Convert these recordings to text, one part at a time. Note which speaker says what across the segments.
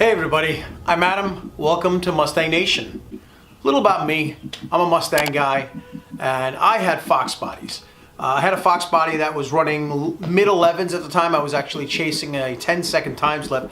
Speaker 1: Hey everybody, I'm Adam. Welcome to Mustang Nation. A little about me. I'm a Mustang guy and I had Fox bodies. I had a Fox body that was running mid-11s at the time. I was actually chasing a 10-second time slip.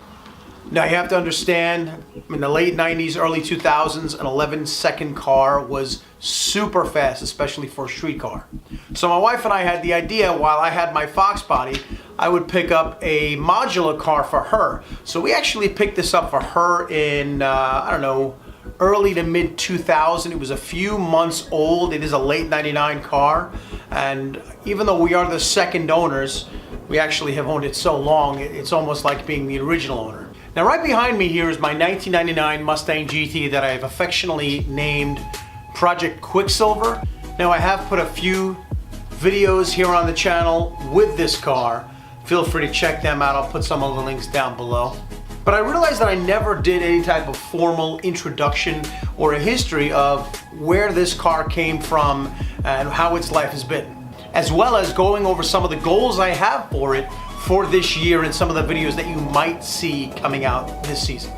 Speaker 1: Now you have to understand, in the late 90s, early 2000s, an 11-second car was super fast, especially for a street car. So my wife and I had the idea, while I had my Fox body, I would pick up a modular car for her. So we actually picked this up for her in, I don't know, early to mid 2000. It was a few months old. It is a late 99 car. And even though we are the second owners, we actually have owned it so long, it's almost like being the original owner. Now right behind me here is my 1999 Mustang GT that I've affectionately named Project Quicksilver. Now I have put a few videos here on the channel with this car. Feel free to check them out. I'll put some of the links down below. But I realized that I never did any type of formal introduction or a history of where this car came from and how its life has been, as well as going over some of the goals I have for it for this year and some of the videos that you might see coming out this season.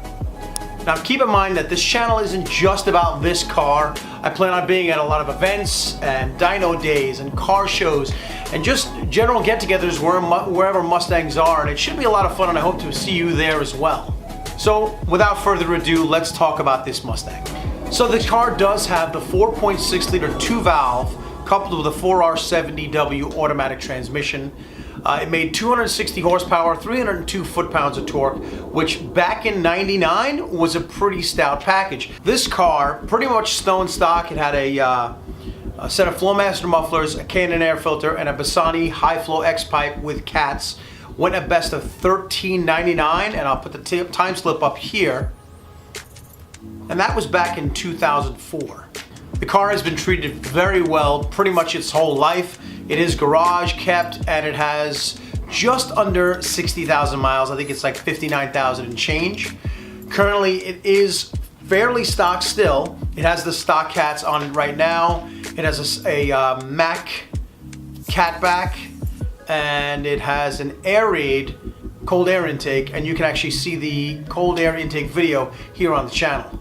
Speaker 1: Now keep in mind that this channel isn't just about this car. I plan on being at a lot of events and dyno days and car shows and just general get-togethers wherever Mustangs are, and it should be a lot of fun and I hope to see you there as well. So without further ado, let's talk about this Mustang. So the car does have the 4.6 liter 2-valve coupled with a 4R70W automatic transmission. It made 260 horsepower, 302 foot-pounds of torque, which back in '99 was a pretty stout package. This car, pretty much stone stock. It had a set of Flowmaster mufflers, a K&N air filter, and a Bassani high-flow X-pipe with cats. Went at best of $13.99, and I'll put the time slip up here. And that was back in 2004. The car has been treated very well pretty much its whole life. It is garage kept and it has just under 60,000 miles. I think it's like 59,000 and change. Currently it is fairly stock still. It has the stock cats on it right now. It has a Mac catback and it has an Air-Raid cold air intake, and you can actually see the cold air intake video here on the channel.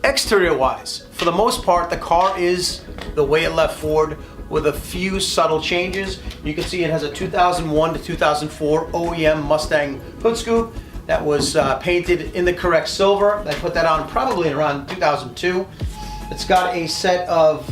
Speaker 1: Exterior wise, for the most part, the car is the way it left Ford, with a few subtle changes. You can see it has a 2001 to 2004 OEM Mustang hood scoop that was painted in the correct silver. I put that on probably around 2002. It's got a set of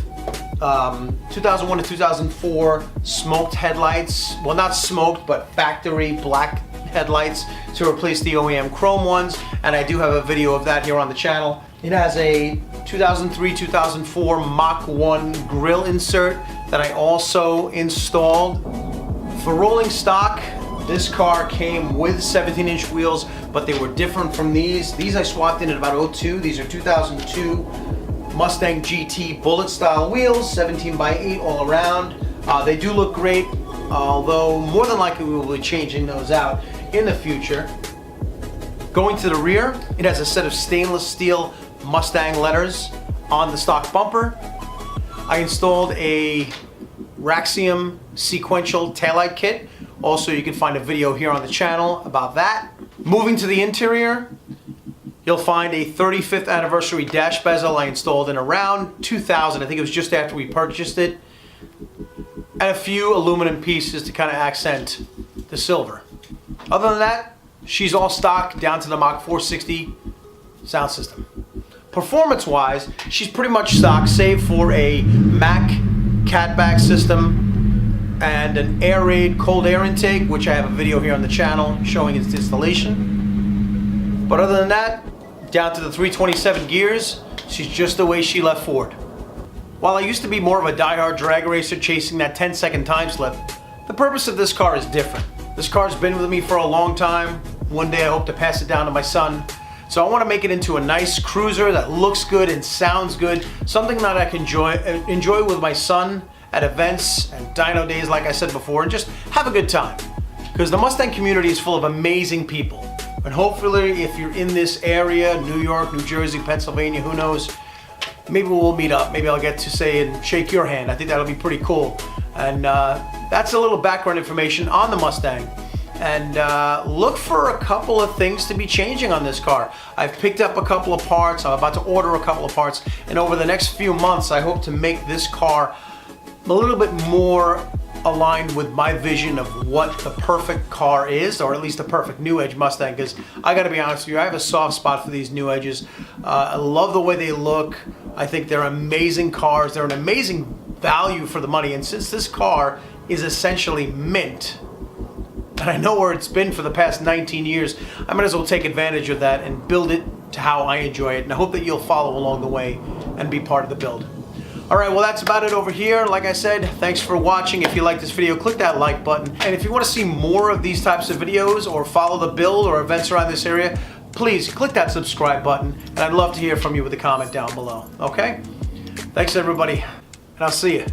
Speaker 1: 2001 to 2004 smoked headlights. Well, not smoked, but factory black headlights to replace the OEM chrome ones. And I do have a video of that here on the channel. It has a 2003-2004 Mach 1 grill insert that I also installed. For rolling stock, this car came with 17-inch wheels, but they were different from these. These I swapped in at about 02. These are 2002 Mustang GT bullet style wheels, 17x8 all around. They do look great, although more than likely we will be changing those out in the future. Going to the rear, it has a set of stainless steel Mustang letters on the stock bumper. I installed a Raxium sequential taillight kit. Also, you can find a video here on the channel about that. Moving to the interior, you'll find a 35th anniversary dash bezel I installed in around 2000. I think it was just after we purchased it. And a few aluminum pieces to kind of accent the silver. Other than that, she's all stock down to the Mach 460 sound system. Performance-wise, she's pretty much stock, save for a Mac catback system and an Air-Raid cold air intake, which I have a video here on the channel showing its installation. But other than that, down to the 327 gears, she's just the way she left Ford. While I used to be more of a die-hard drag racer chasing that 10-second time slip, the purpose of this car is different. This car's been with me for a long time. One day I hope to pass it down to my son. So I want to make it into a nice cruiser that looks good and sounds good, something that I can enjoy with my son at events and dyno days, like I said before, and just have a good time. Because the Mustang community is full of amazing people. And hopefully if you're in this area, New York, New Jersey, Pennsylvania, who knows, maybe we'll meet up. Maybe I'll get to say and shake your hand. I think that'll be pretty cool. And that's a little background information on the Mustang. and look for a couple of things to be changing on this car. I've picked up a couple of parts. I'm about to order a couple of parts, and over the next few months I hope to make this car a little bit more aligned with my vision of what the perfect car is, or at least the perfect new edge Mustang, because I gotta be honest with you, I have a soft spot for these new edges. I love the way they look. I think they're amazing cars. They're an amazing value for the money, and since this car is essentially mint, and I know where it's been for the past 19 years, I might as well take advantage of that and build it to how I enjoy it, and I hope that you'll follow along the way and be part of the build. All right, well, that's about it over here. Like I said, thanks for watching. If you like this video, click that like button. And if you want to see more of these types of videos or follow the build or events around this area, please click that subscribe button. And I'd love to hear from you with a comment down below, okay? Thanks, everybody, and I'll see you.